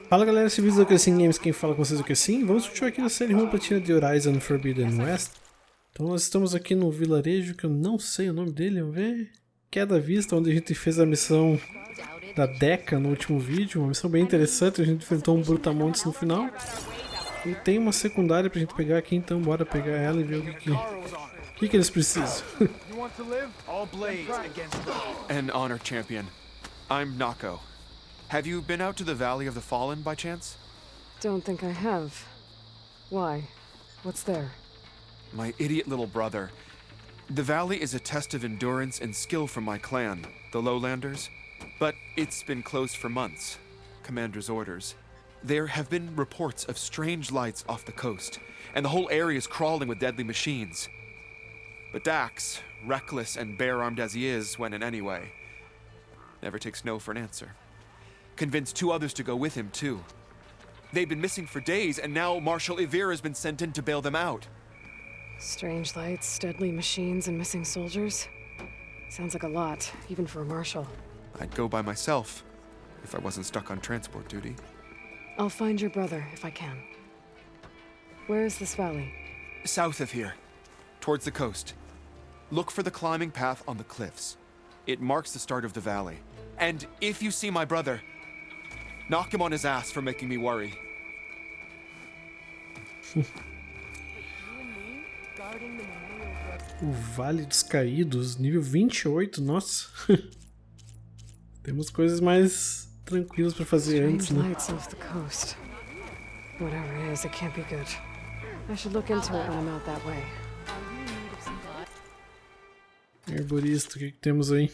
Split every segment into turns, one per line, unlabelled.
Fala galera, esse vídeo é do Crescim Games, quem fala com vocês é o Crescim. Vamos continuar aqui na série Rumo, Platina de Horizon Forbidden West. Então nós estamos aqui no vilarejo que eu não sei o nome dele, vamos ver. Queda à Vista, onde a gente fez a missão da Deca no último vídeo. Uma missão bem interessante, a gente enfrentou um brutamontes no final. E tem uma secundária pra gente pegar aqui, então bora pegar ela e ver o que eles precisam.
An honor champion. I'm Nako. Have you been out to the Valley of the Fallen by chance?
Don't think I have. Why? What's there?
My idiot little brother. The valley is a test of endurance and skill from my clan, the Lowlanders. But it's been closed for months. Commander's orders. There have been reports of strange lights off the coast, and the whole area is crawling with deadly machines. But Dax, reckless and bare-armed as he is, went in anyway. Never takes no for an answer. Convinced two others to go with him, too. They've been missing for days, and now Marshal Ivir has been sent in to bail them out.
Strange lights, deadly machines, and missing soldiers? Sounds like a lot, even for a marshal.
I'd go by myself, if I wasn't stuck on transport duty.
I'll find your brother, if I can. Where is this valley?
South of here, towards the coast. Look for the climbing path on the cliffs. It marks the start of the valley. And if you see my brother, knock him on his ass for making me worry.
O Vale dos Caídos, nível 28, nossa. Temos coisas mais tranquilas pra fazer antes, né?
Lights off the coast. Whatever it is, it can't be good. I should look into it when I'm out that way.
Herborista, o que temos aí?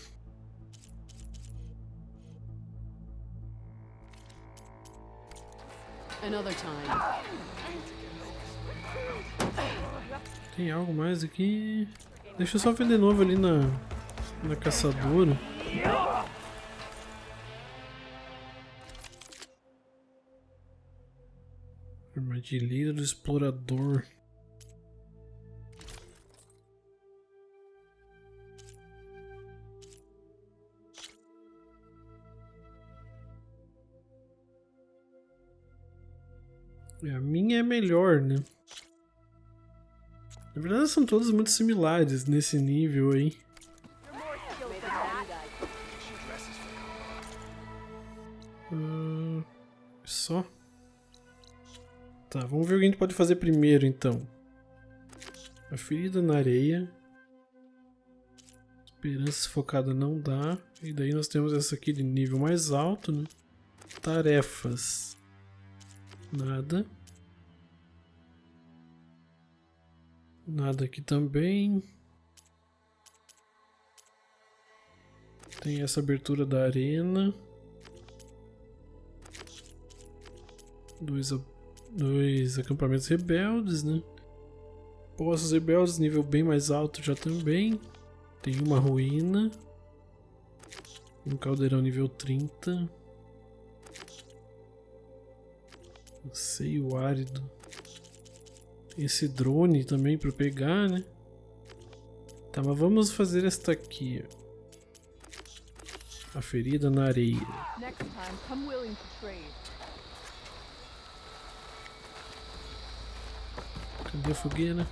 Tem algo mais aqui? Deixa eu só ver de novo ali na caçadora. Armadilheira do explorador. A minha é melhor, né? Na verdade são todas muito similares nesse nível aí. Só? Tá, vamos ver o que a gente pode fazer primeiro então. A ferida na areia. Esperança focada não dá. E daí nós temos essa aqui de nível mais alto, né? Tarefas. Nada. Nada aqui também. Tem essa abertura da arena. Dois acampamentos rebeldes, né? Poços rebeldes, nível bem mais alto já também. Tem uma ruína. Um caldeirão nível 30. Anseio árido. Tem esse drone também para pegar, né? Tá, mas vamos fazer esta aqui, ó. A ferida na areia. Cadê a fogueira?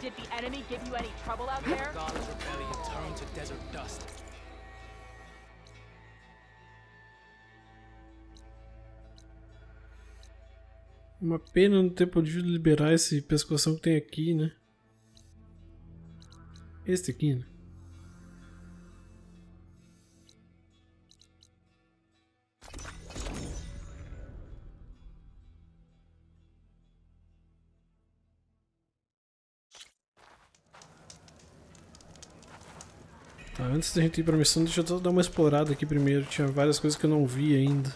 Did the enemy give you any trouble out there?
God's rebellion turned to desert dust.
Uma pena não ter podido liberar esse pescoção que tem aqui, né? Este aqui, né? Tá, antes da gente ir pra missão, deixa eu só dar uma explorada aqui primeiro. Tinha várias coisas que eu não vi ainda.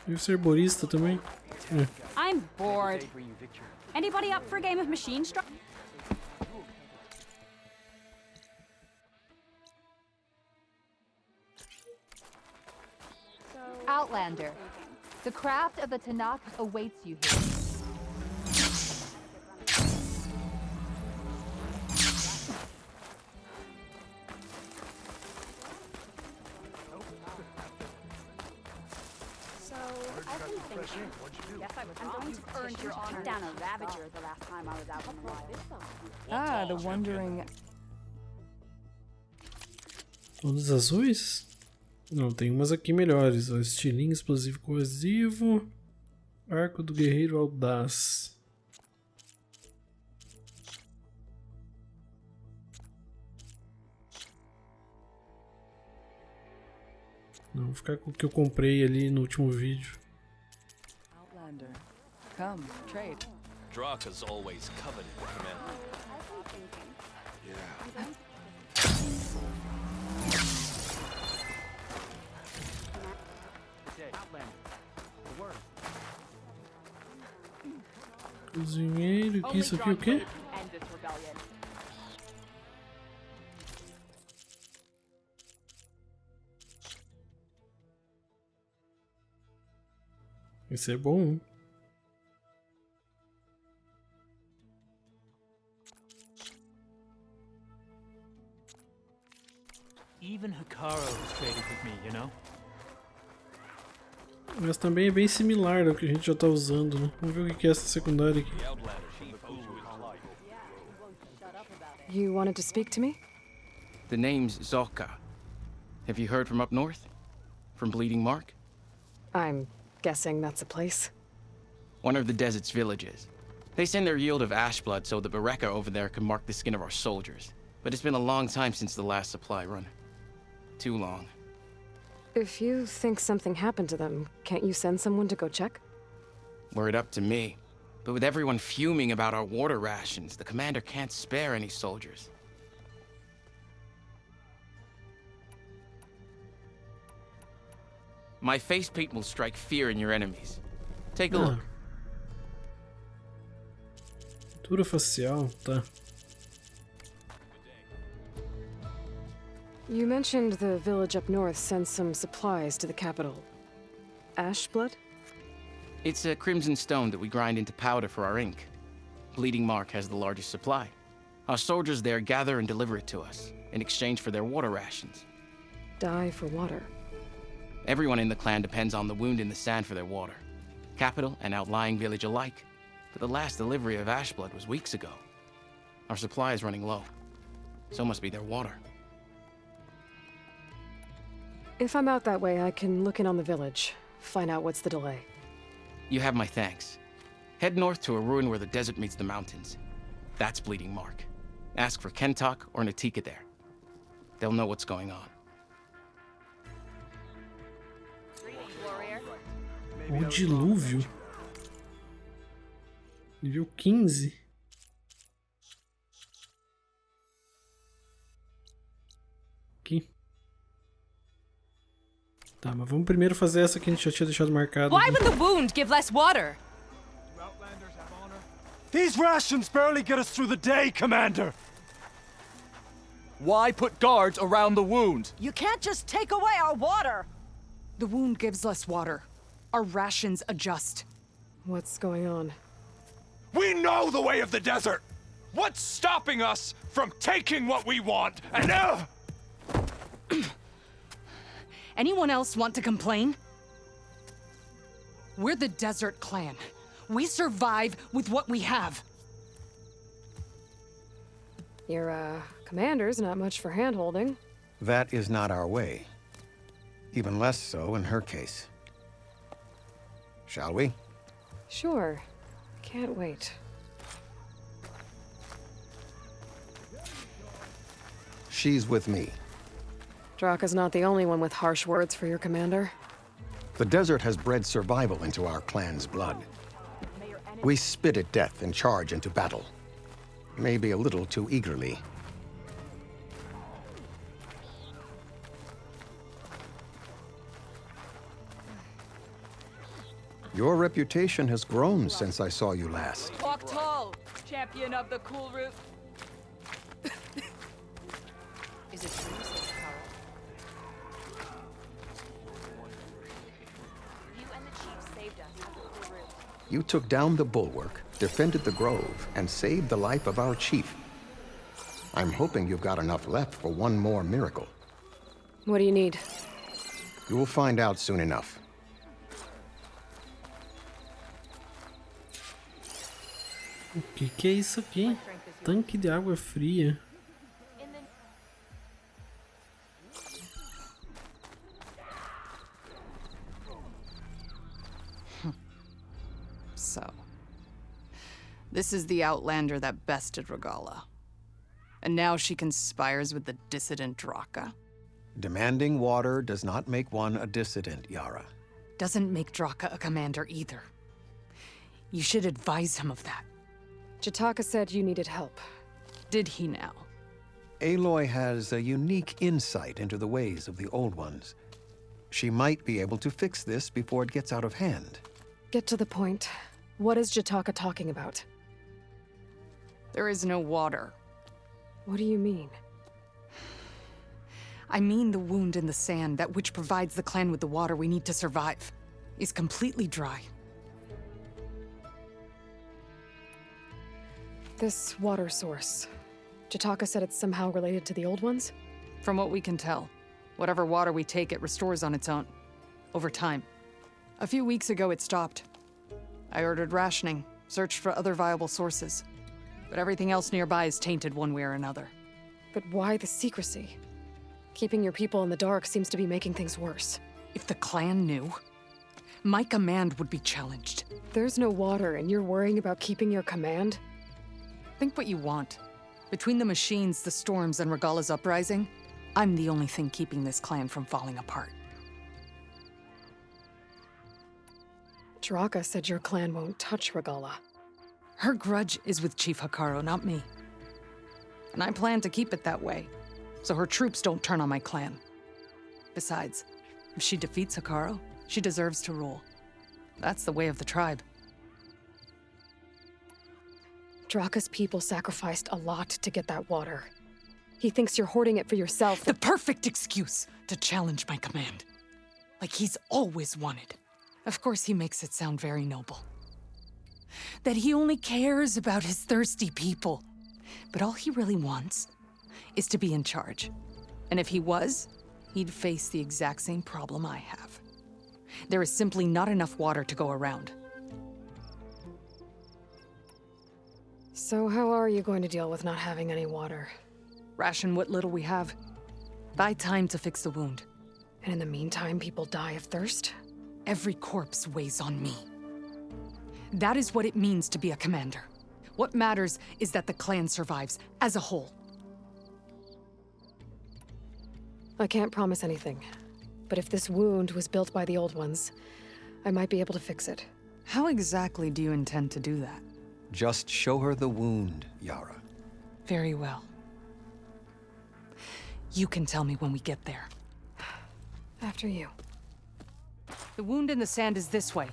E o herborista também.
I'm bored.
Anybody up for a game of machine strike?
Outlander. The craft of the Tanakh awaits you here.
Earned your honor. Down a ravager the last time I was out in the wild.
Ah, the wandering.
Todas azuis? Não, tem umas aqui melhores. Ó. Estilingue explosivo corrosivo. Arco do guerreiro audaz. Não, vou ficar com o que eu comprei ali no último vídeo.
Outlander. Come, trade.
Draka's always coveted, Commander.
Cozinheiro, que isso aqui o quê?
End this rebellion.
Esse é bom, hein?
Even Hikaru has traded with me, you know?
Mas também é bem similar ao que a gente já tá usando, né? Vamos ver o que é essa secundária aqui.
The Outlander, she owes you his life.
You wanted to speak to me?
The name's Zolka. Have you heard from up north? From Bleeding Mark?
I'm guessing that's a place.
One of the desert's villages. They send their yield of ash blood so the Bereka over there can mark the skin of our soldiers. But it's been a long time since the last supply run. Too long.
If you think something happened to them, can't you send someone to go check?
Were it up to me. But with everyone fuming about our water rations, the commander can't spare any soldiers. My face paint will strike fear in your enemies. Take a look.
Pintura facial, tá.
You mentioned the village up north sends some supplies to the capital. Ash blood?
It's a crimson stone that we grind into powder for our ink. Bleeding Mark has the largest supply. Our soldiers there gather and deliver it to us, in exchange for their water rations.
Die for water.
Everyone in the clan depends on the wound in the sand for their water. Capital and outlying village alike. But the last delivery of ash blood was weeks ago. Our supply is running low. So must be their water.
If I'm out that way, I can look in on the village, find out what's the delay.
You have my thanks. Head north to a ruin where the desert meets the mountains. That's Bleeding Mark. Ask for Kentok or Natika there. They'll know what's going on.
O dilúvio. Nível 15. Aqui. Tá, mas vamos primeiro fazer essa que a gente já tinha deixado marcado.
Why would the wound give less water?
These rations barely get us through the day, Commander!
Why put guards around the wound?
You can't just take away our water!
The wound gives less water. Our rations adjust.
What's going on?
We know the way of the desert! What's stopping us from taking what we want and
Anyone else want to complain? We're the Desert Clan. We survive with what we have.
Your, commander's not much for hand-holding.
That is not our way. Even less so in her case. Shall we?
Sure. Can't wait.
She's with me.
Draka's not the only one with harsh words for your commander.
The desert has bred survival into our clan's blood. We spit at death and charge into battle. Maybe a little too eagerly. Your reputation has grown since I saw you last.
Walk tall, champion of the cool route.
Is it true, says Carl?
You and the chief saved us at the cool route.
You took down the bulwark, defended the grove, and saved the life of our chief. I'm hoping you've got enough left for one more miracle.
What do you need?
You will find out soon enough.
O que é isso aqui? Tanque de água fria.
So, this is the outlander that bested Regala. And now she conspires with the dissident Draka.
Demanding water does not make one a dissident, Yara.
Doesn't make Draka a commander either. You should advise him of that.
Jataka said you needed help.
Did he now?
Aloy has a unique insight into the ways of the Old Ones. She might be able to fix this before it gets out of hand.
Get to the point. What is Jataka talking about?
There is no water.
What do you mean?
I mean the wound in the sand, that which provides the clan with the water we need to survive, is completely dry.
This water source. Jataka said it's somehow related to the Old Ones?
From what we can tell, whatever water we take, it restores on its own. Over time. A few weeks ago, it stopped. I ordered rationing, searched for other viable sources. But everything else nearby is tainted one way or another.
But why the secrecy? Keeping your people in the dark seems to be making things worse.
If the clan knew, my command would be challenged.
There's no water and you're worrying about keeping your command?
Think what you want. Between the machines, the storms, and Regala's uprising, I'm the only thing keeping this clan from falling apart.
Draka said your clan won't touch Regala.
Her grudge is with Chief Hikaru, not me. And I plan to keep it that way, so her troops don't turn on my clan. Besides, if she defeats Hikaru, she deserves to rule. That's the way of the tribe.
Draka's people sacrificed a lot to get that water. He thinks you're hoarding it for yourself.
The perfect excuse to challenge my command. Like he's always wanted. Of course he makes it sound very noble. That he only cares about his thirsty people. But all he really wants is to be in charge. And if he was, he'd face the exact same problem I have. There is simply not enough water to go around.
So how are you going to deal with not having any water?
Ration what little we have. Buy time to fix the wound.
And in the meantime, people die of thirst?
Every corpse weighs on me. That is what it means to be a commander. What matters is that the clan survives as a whole.
I can't promise anything. But if this wound was built by the Old Ones, I might be able to fix it.
How exactly do you intend to do that?
Just show her the wound, Yara.
Very well. You can tell me when we get there.
After you.
The wound in the sand is this way.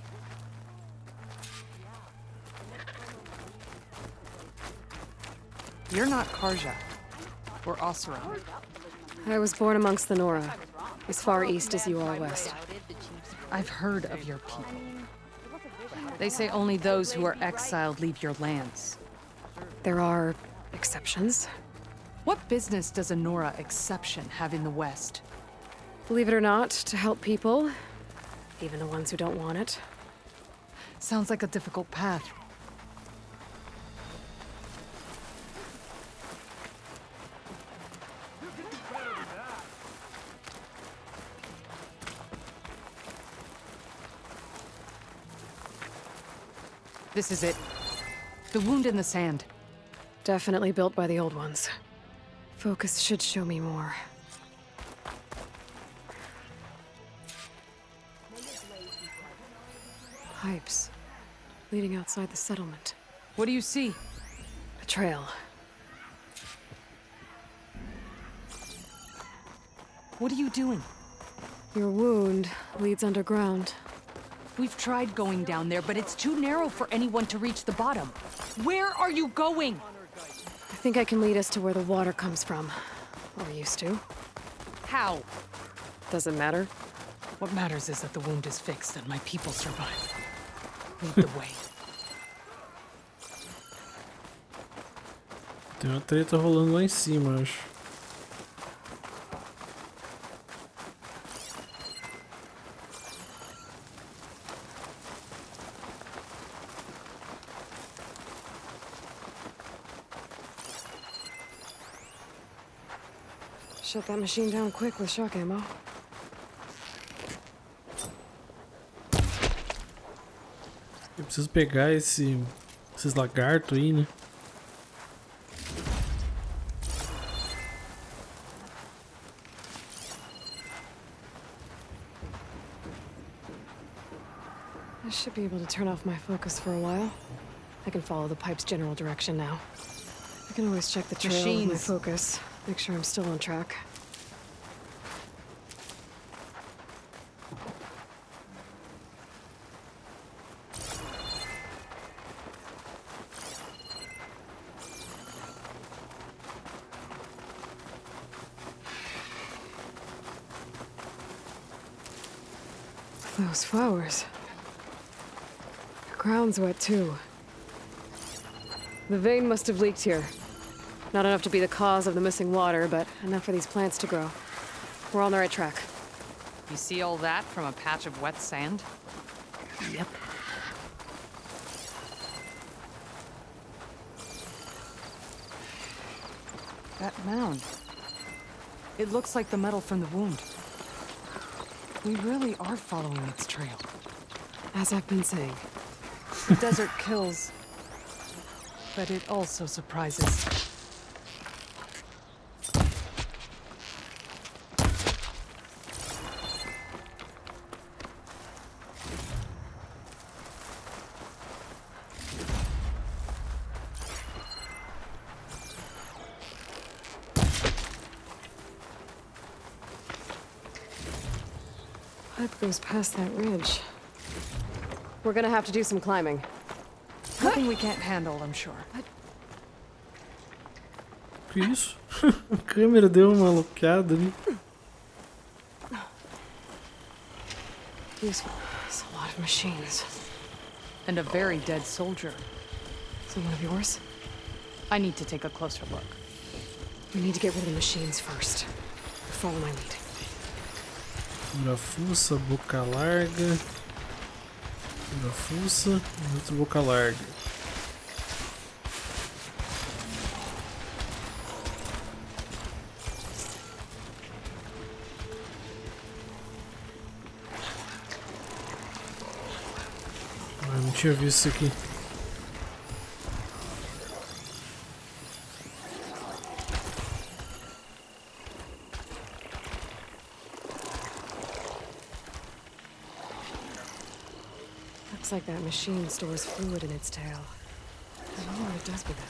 You're not Karja, or Oseram.
I was born amongst the Nora, as far east as you are west.
I've heard of your people. They say only those who are exiled leave your lands.
There are exceptions.
What business does a Nora exception have in the West?
Believe it or not, to help people, even the ones who don't want it.
Sounds like a difficult path. This is it. The wound in the sand.
Definitely built by the Old Ones. Focus should show me more. Pipes. Leading outside the settlement.
What do you see?
A trail.
What are you doing?
Your wound leads underground.
We've tried going down there, but it's too narrow for anyone to reach the bottom. Where are you going?
I think I can lead us to where the water comes from. Or used to.
How?
Doesn't matter.
What matters is that the wound is fixed and my people survive. Lead the way.
Tem uma treta rolando lá em cima, acho.
Shut that machine down quick with shock ammo.
Eu preciso pegar esses lagartos aí, né?
I should be able to turn off my focus for a while. I can follow the pipe's general direction now. I can always check the trail with my focus. Make sure I'm still on track. Those flowers. The ground's wet too. The vein must have leaked here. Not enough to be the cause of the missing water, but enough for these plants to grow. We're on the right track.
You see all that from a patch of wet sand?
Yep.
That mound. It looks like the metal from the wound. We really are following its trail.
As I've been saying.
The desert kills, but it also surprises.
Pipe goes past that ridge. We're gonna have to do some climbing.
Nothing we can't handle, I'm sure.
Que isso? A câmera deu uma loqueada ali.
Useful. It's a lot of machines.
And a very dead soldier.
Is it one of yours?
I need to take a closer look.
We need to get rid of the machines first. Follow my lead.
Parafusa, boca larga. Parafusa, outra boca larga. Ah, não tinha visto isso aqui.
Looks like that machine stores fluid in its tail. I wonder what it does with it.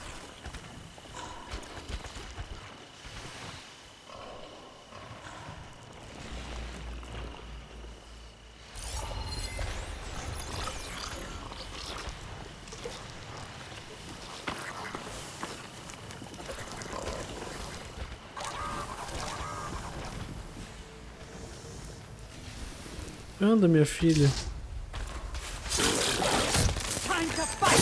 Anda, minha filha.
Time to fight!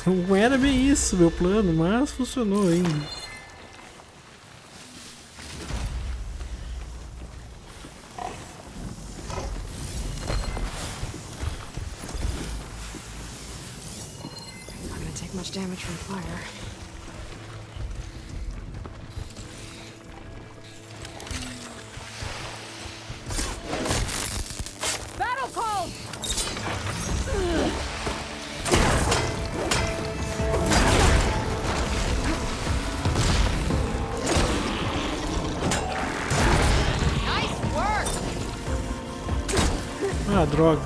Não era bem isso meu plano, mas funcionou ainda.
Not gonna take much damage from fire.
Battle call!
Ah, droga.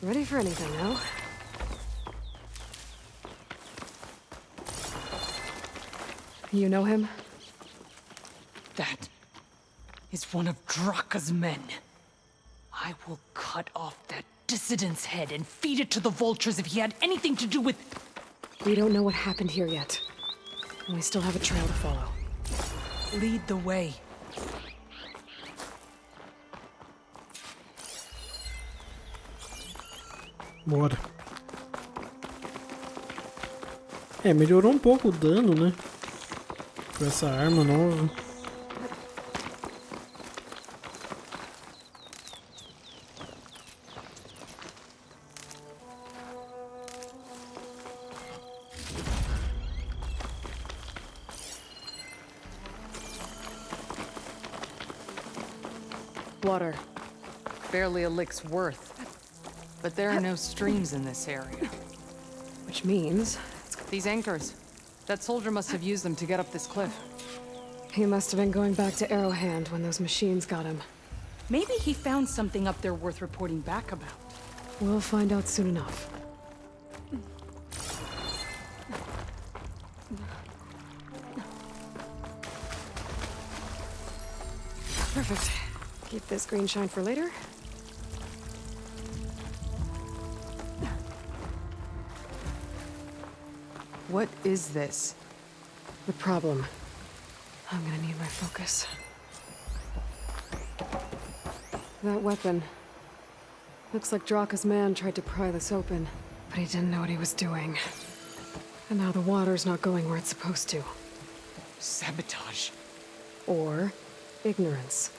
Ready for anything now? You know him?
That is one of Draka's men. I will cut off that dissident's head and feed it to the vultures if he had anything to do with...
We don't know what happened here yet. And we still have a trail to follow.
Lead the way.
Bora. É, melhorou um pouco o dano, né? Com essa arma nova.
Water. Barely a lick's worth. But there are no streams in this area.
Which means...
These anchors. That soldier must have used them to get up this cliff.
He must have been going back to Arrowhand when those machines got him.
Maybe he found something up there worth reporting back about.
We'll find out soon enough. Perfect. Keep this green shine for later.
What is this?
The problem. I'm gonna need my focus. That weapon. Looks like Draka's man tried to pry this open, but he didn't know what he was doing. And now the water's not going where it's supposed to.
Sabotage.
Or ignorance.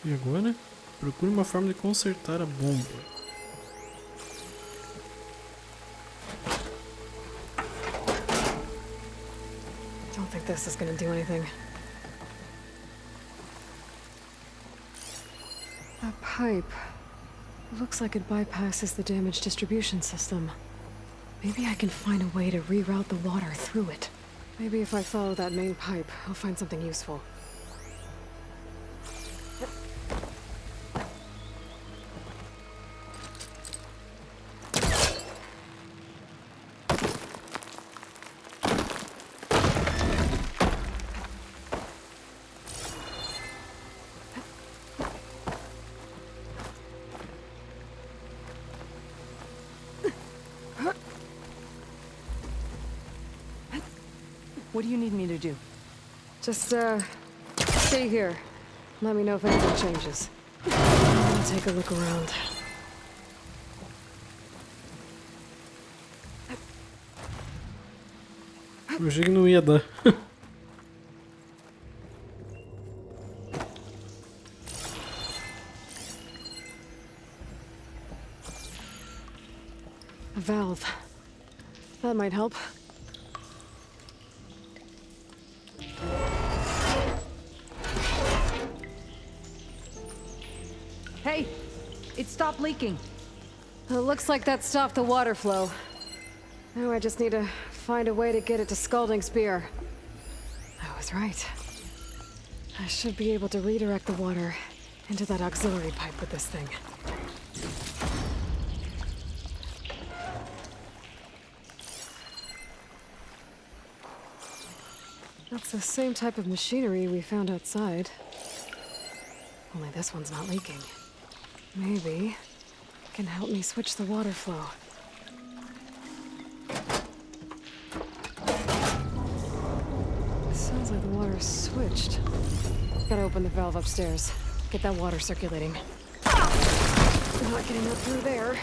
E agora? Procure uma forma de consertar a bomba.
Don't think this is gonna do anything. That pipe. Looks like it bypasses the damage distribution system. Maybe I can find a way to reroute the water through it. Maybe if I follow that main pipe, I'll find something useful.
What do you need me to do?
Just, stay here. Let me know if anything changes. I'll take a look around.
Eu achei que não ia dar.
A valve. That might help.
Hey! stop leaking.
It looks like that stopped the water flow. Now I just need to find a way to get it to Scalding Spear. I was right. I should be able to redirect the water into that auxiliary pipe with this thing. That's the same type of machinery we found outside. Only this one's not leaking. Maybe it can help me switch the water flow. Sounds like the water's switched. Gotta open the valve upstairs. Get that water circulating. Not getting up through there.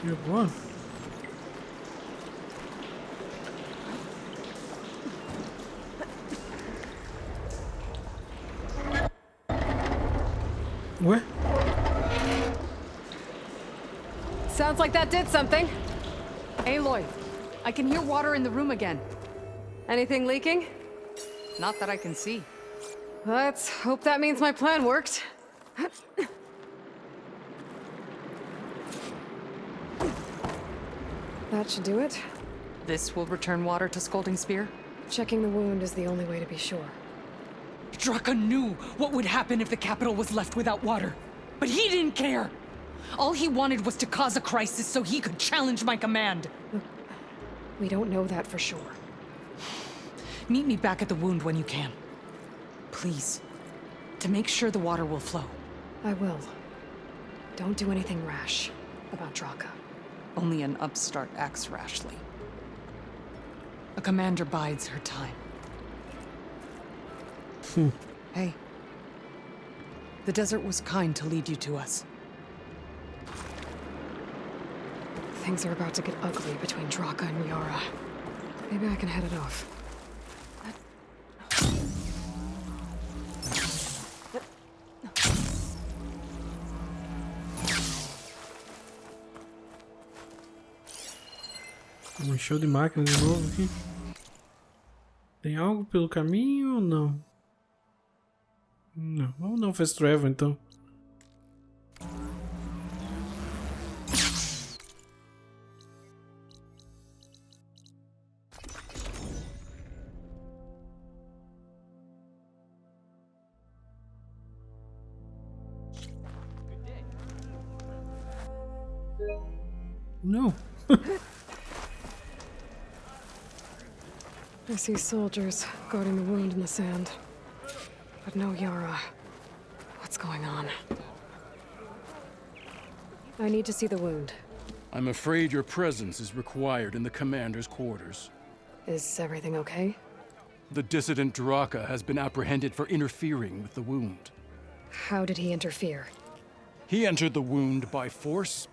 You're one. What?
Sounds like that did something.
Aloy, I can hear water in the room again.
Anything leaking?
Not that I can see.
Let's hope that means my plan worked. That should do it.
This will return water to Scalding Spear?
Checking the wound is the only way to be sure.
Draka knew what would happen if the capital was left without water. But he didn't care! All he wanted was to cause a crisis so he could challenge my command.
Look, we don't know that for sure.
Meet me back at the wound when you can. Please. To make sure the water will flow.
I will. Don't do anything rash about Draka.
Only an upstart acts rashly. A commander bides her time. Hey. The desert was kind to lead you to us.
Things are about to get ugly between Draka and Yara. Maybe I can head it off.
Um show de máquina de novo aqui. Tem algo pelo caminho ou não? Não, vamos dar um fast travel então. No.
I see soldiers guarding the wound in the sand. But no Yara. What's going on? I need to see the wound.
I'm afraid your presence is required in the commander's quarters.
Is everything okay?
The dissident Draka has been apprehended for interfering with the wound.
How did he interfere?
He entered the wound by force,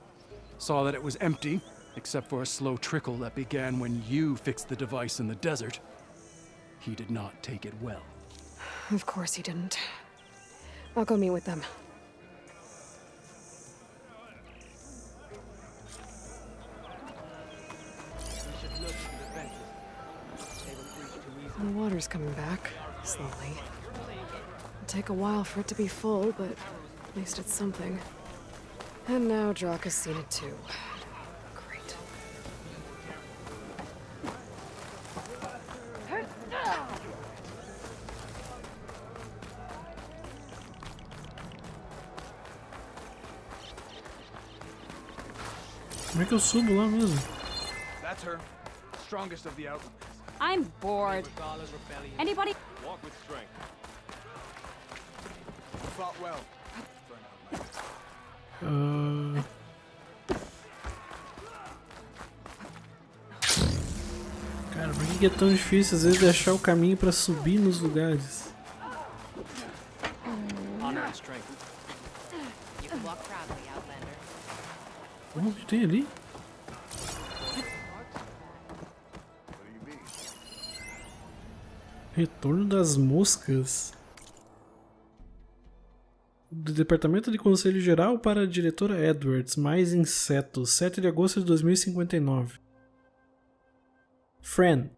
saw that it was empty, except for a slow trickle that began when you fixed the device in the desert. He did not take it well.
Of course he didn't. I'll go meet with them. The water's coming back, slowly. It'll take a while for it to be full, but at least it's something. And now Draka's seen it too. Great.
Como é que eu subo lá mesmo?
That's her. Strongest of the outlaws.
I'm bored. Anybody?
Walk with strength.
Fought well.
Cara, por que é tão difícil às vezes deixar o caminho pra subir nos lugares?
Honor and strength. You can walk proudly, Outlander.
O que tem ali? Retorno das moscas. Do Departamento de Conselho Geral para a Diretora Edwards, mais insetos, 7 de agosto de 2059. Fran,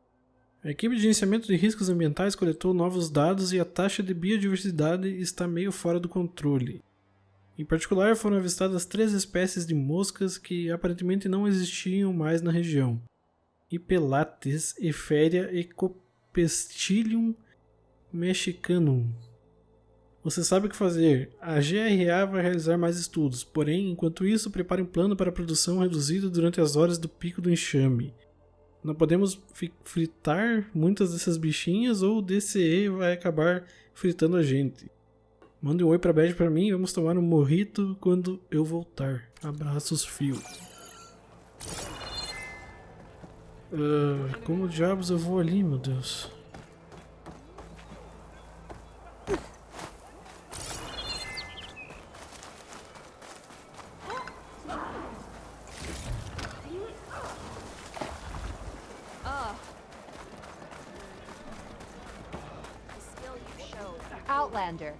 A equipe de gerenciamento de riscos ambientais coletou novos dados e a taxa de biodiversidade está meio fora do controle. Em particular, foram avistadas 3 espécies de moscas que aparentemente não existiam mais na região. Ipelates, Eferia e Copestilium mexicanum. Você sabe o que fazer. A GRA vai realizar mais estudos, porém, enquanto isso, prepare um plano para a produção reduzida durante as horas do pico do enxame. Não podemos fritar muitas dessas bichinhas ou o DCE vai acabar fritando a gente. Mande um oi pra Bad pra mim e vamos tomar um mojito quando eu voltar. Abraços, fio. Como diabos eu vou ali, meu Deus?
Outlander,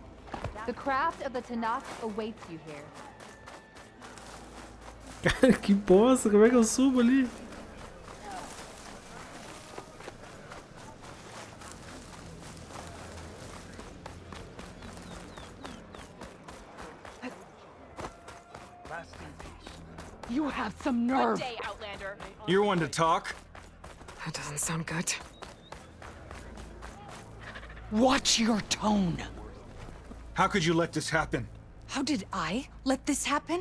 the craft of the Tanakh awaits you here.
Cara, que bosta, como é que eu subo ali?
You have some nerve.
Good day, Outlander.
You're one to talk.
That doesn't sound good. Watch your tone.
How could you let this happen?
How did I let this happen?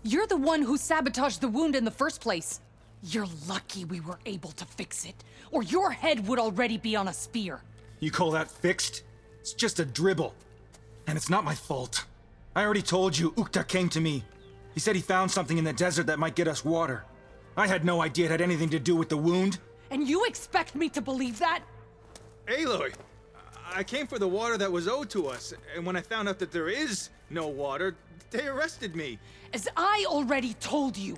You're the one who sabotaged the wound in the first place. You're lucky we were able to fix it, or your head would already be on a spear.
You call that fixed? It's just a dribble. And it's not my fault. I already told you, Ukta came to me. He said he found something in the desert that might get us water. I had no idea it had anything to do with the wound.
And you expect me to believe that?
Aloy, I came for the water that was owed to us, and when I found out that there is no water, they arrested me.
As I already told you,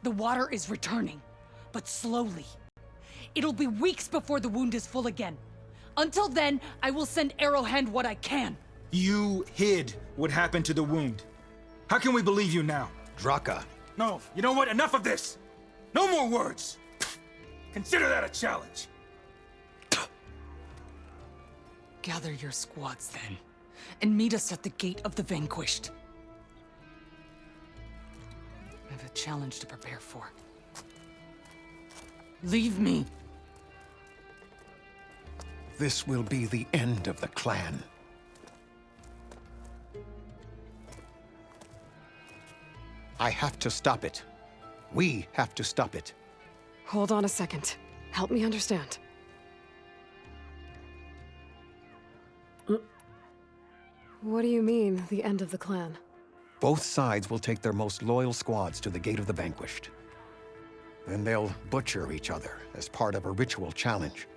the water is returning, but slowly. It'll be weeks before the wound is full again. Until then, I will send Arrowhand what I can.
You hid what happened to the wound. How can we believe you now?
Draka.
No, you know what? Enough of this! No more words! Consider that a challenge.
Gather your squads then, and meet us at the Gate of the Vanquished. I have a challenge to prepare for. Leave me.
This will be the end of the clan. I have to stop it. We have to stop it.
Hold on a second. Help me understand. What do you mean, the end of the clan?
Both sides will take their most loyal squads to the Gate of the Vanquished. Then they'll butcher each other as part of a ritual challenge.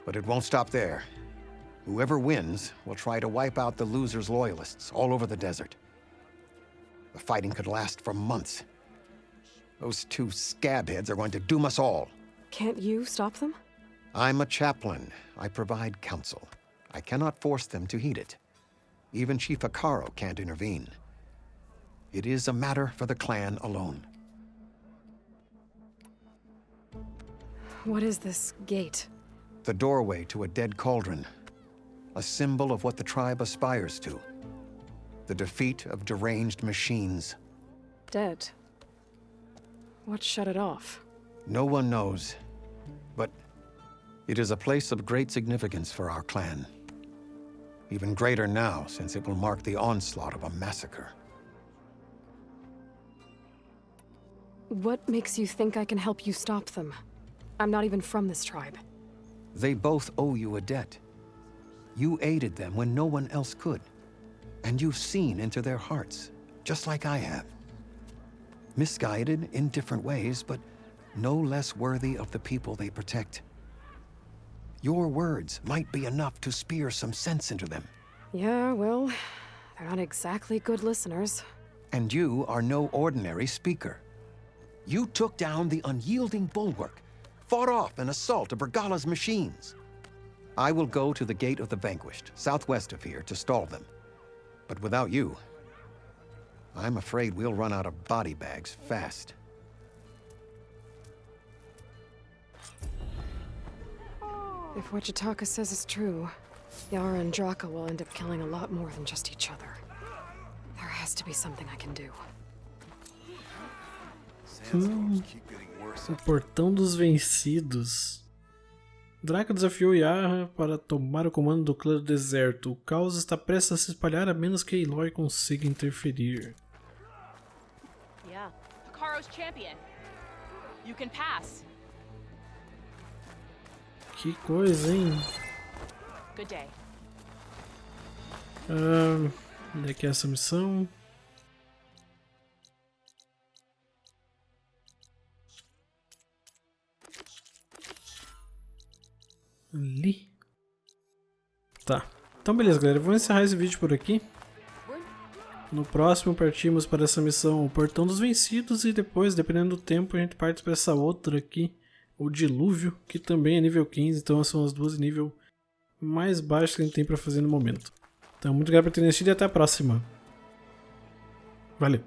But it won't stop there. Whoever wins will try to wipe out the loser's loyalists all over the desert. The fighting could last for months. Those two scabheads are going to doom us all.
Can't you stop them?
I'm a chaplain. I provide counsel. I cannot force them to heed it. Even Chief Akaro can't intervene. It is a matter for the clan alone.
What is this gate?
The doorway to a dead cauldron. A symbol of what the tribe aspires to. The defeat of deranged machines.
Dead. What shut it off?
No one knows. But it is a place of great significance for our clan. Even greater now, since it will mark the onslaught of a massacre.
What makes you think I can help you stop them? I'm not even from this tribe.
They both owe you a debt. You aided them when no one else could. And you've seen into their hearts, just like I have. Misguided in different ways, but no less worthy of the people they protect. Your words might be enough to spear some sense into them.
Yeah, well, they're not exactly good listeners.
And you are no ordinary speaker. You took down the unyielding bulwark, fought off an assault of Regala's machines. I will go to the Gate of the Vanquished, southwest of here, to stall them. But without you, I'm afraid we'll run out of body bags fast.
If what Jataka says is true, Yara and Draka will end up killing a lot more than just each other. There has to be something I can do.
O Portão dos Vencidos. Draka desafiou Yara para tomar o comando do clã do deserto. O caos está prestes a se espalhar a menos que Aloy consiga interferir.
Yeah, Hikaru's champion. You can pass.
Que coisa, hein?
Good day.
Onde é que é essa missão? Ali. Tá. Então beleza, galera. Vou encerrar esse vídeo por aqui. No próximo partimos para essa missão, o Portão dos Vencidos, e depois, dependendo do tempo, a gente parte para essa outra aqui, o Dilúvio, que também é nível 15, então são as duas nível mais baixas que a gente tem para fazer no momento. Então muito obrigado por terem assistido e até a próxima. Valeu!